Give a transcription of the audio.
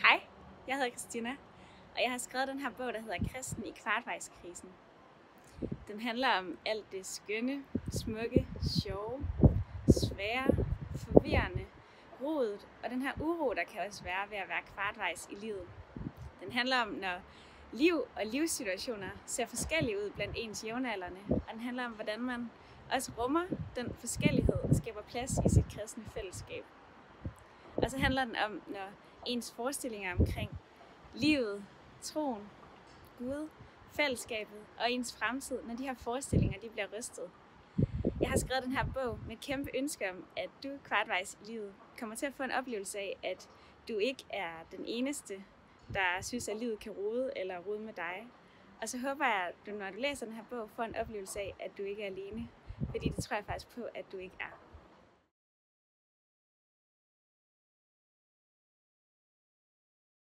Hej, jeg hedder Christina, og jeg har skrevet den her bog, der hedder Kristen i kvartvejskrisen. Den handler om alt det skønne, smukke, sjove, svære, forvirrende, rodet og den her uro, der kan også være ved at være kvartvejs i livet. Den handler om, når liv og livssituationer ser forskellige ud blandt ens jævnaldrende, og den handler om, hvordan man også rummer den forskellighed og skaber plads i sit kristne fællesskab. Og så handler den om, når ens forestillinger omkring livet, troen, Gud, fællesskabet og ens fremtid, når de her forestillinger de bliver rystet. Jeg har skrevet den her bog med et kæmpe ønske om, at du kvartvejs i livet kommer til at få en oplevelse af, at du ikke er den eneste, der synes, at livet kan rode eller rode med dig. Og så håber jeg, at du, når du læser den her bog, får en oplevelse af, at du ikke er alene. Fordi det tror jeg faktisk på, at du ikke er.